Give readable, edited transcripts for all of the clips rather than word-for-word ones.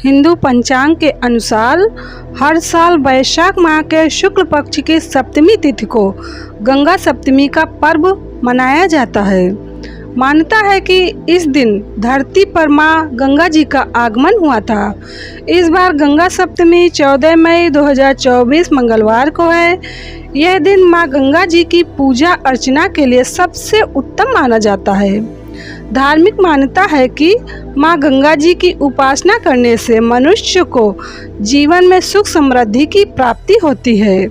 हिंदू पंचांग के अनुसार हर साल वैशाख माह के शुक्ल पक्ष की सप्तमी तिथि को गंगा सप्तमी का पर्व मनाया जाता है। मान्यता है कि इस दिन धरती पर मां गंगा जी का आगमन हुआ था। इस बार गंगा सप्तमी 14 मई 2024 मंगलवार को है। यह दिन मां गंगा जी की पूजा अर्चना के लिए सबसे उत्तम माना जाता है। धार्मिक मान्यता है कि मां गंगा जी की उपासना करने से मनुष्य को जीवन में सुख समृद्धि की प्राप्ति होती है।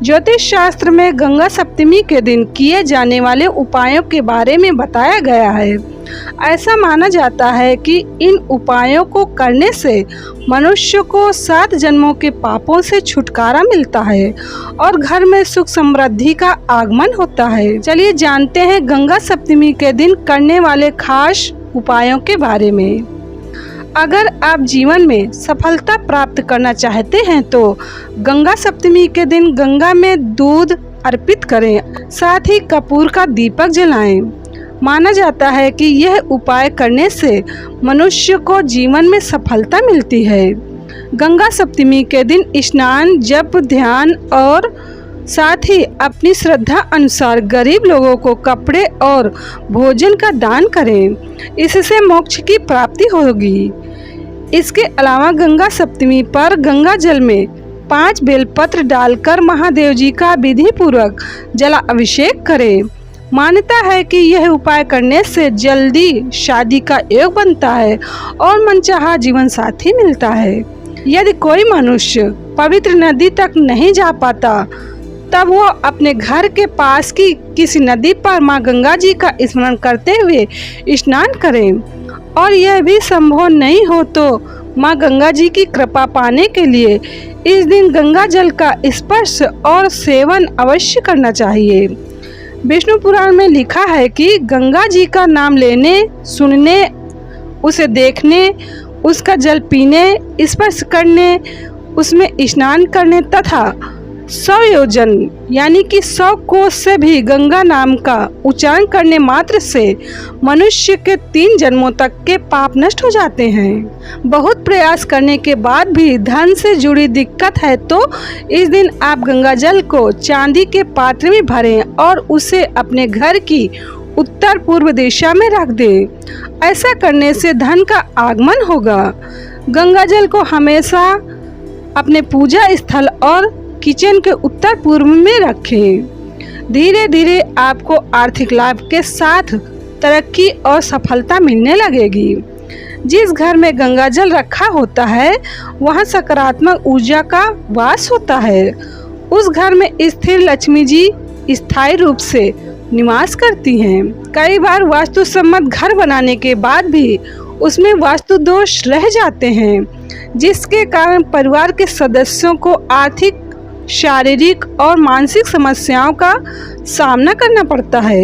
ज्योतिष शास्त्र में गंगा सप्तमी के दिन किए जाने वाले उपायों के बारे में बताया गया है। ऐसा माना जाता है कि इन उपायों को करने से मनुष्य को 7 जन्मों के पापों से छुटकारा मिलता है और घर में सुख समृद्धि का आगमन होता है। चलिए जानते हैं गंगा सप्तमी के दिन करने वाले खास उपायों के बारे में। अगर आप जीवन में सफलता प्राप्त करना चाहते हैं तो गंगा सप्तमी के दिन गंगा में दूध अर्पित करें, साथ ही कपूर का दीपक जलाएं। माना जाता है कि यह उपाय करने से मनुष्य को जीवन में सफलता मिलती है। गंगा सप्तमी के दिन स्नान, जप, ध्यान और साथ ही अपनी श्रद्धा अनुसार गरीब लोगों को कपड़े और भोजन का दान करें, इससे मोक्ष की प्राप्ति होगी। इसके अलावा गंगा सप्तमी पर गंगा जल में 5 बेलपत्र डालकर महादेव जी का विधि पूर्वक जलाभिषेक करें। मान्यता है कि यह उपाय करने से जल्दी शादी का योग बनता है और मनचाहा जीवन साथी मिलता है। यदि कोई मनुष्य पवित्र नदी तक नहीं जा पाता तब वो अपने घर के पास की किसी नदी पर मां गंगा जी का स्मरण करते हुए स्नान करें, और यह भी संभव नहीं हो तो मां गंगा जी की कृपा पाने के लिए इस दिन गंगा जल का स्पर्श और सेवन अवश्य करना चाहिए। विष्णु पुराण में लिखा है कि गंगा जी का नाम लेने, सुनने, उसे देखने, उसका जल पीने, स्पर्श करने, उसमें स्नान करने तथा 100 योजन यानी कि 100 कोस से भी गंगा नाम का उच्चारण करने मात्र से मनुष्य के 3 जन्मों तक के पाप नष्ट हो जाते हैं। बहुत प्रयास करने के बाद भी धन से जुड़ी दिक्कत है तो इस दिन आप गंगा जल को चांदी के पात्र में भरें और उसे अपने घर की उत्तर पूर्व दिशा में रख दें। ऐसा करने से धन का आगमन होगा। गंगा जल को हमेशा अपने पूजा स्थल और किचन के उत्तर पूर्व में रखें। धीरे धीरे आपको आर्थिक लाभ के साथ तरक्की और सफलता मिलने लगेगी। जिस घर में गंगा जल रखा होता है वहाँ सकारात्मक ऊर्जा का वास होता है। उस घर में स्थिर लक्ष्मी जी स्थायी रूप से निवास करती हैं। कई बार वास्तु सम्मत घर बनाने के बाद भी उसमें वास्तु दोष रह जाते हैं, जिसके कारण परिवार के सदस्यों को आर्थिक, शारीरिक और मानसिक समस्याओं का सामना करना पड़ता है।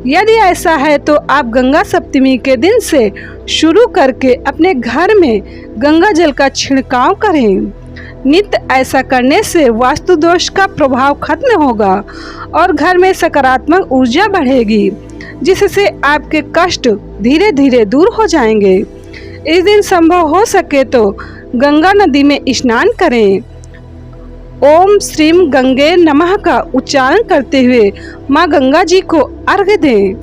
यदि ऐसा है तो आप गंगा सप्तमी के दिन से शुरू करके अपने घर में गंगा जल का छिड़काव करें। नित्य ऐसा करने से वास्तु दोष का प्रभाव खत्म होगा और घर में सकारात्मक ऊर्जा बढ़ेगी, जिससे आपके कष्ट धीरे धीरे दूर हो जाएंगे। इस दिन संभव हो सके तो गंगा नदी में स्नान करें। ओम श्रीम गंगे नमः का उच्चारण करते हुए मां गंगा जी को अर्घ्य दें।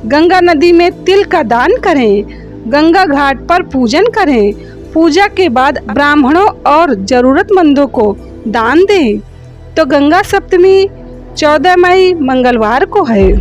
गंगा नदी में तिल का दान करें। गंगा घाट पर पूजन करें। पूजा के बाद ब्राह्मणों और जरूरतमंदों को दान दें। तो गंगा सप्तमी 14 मई मंगलवार को है।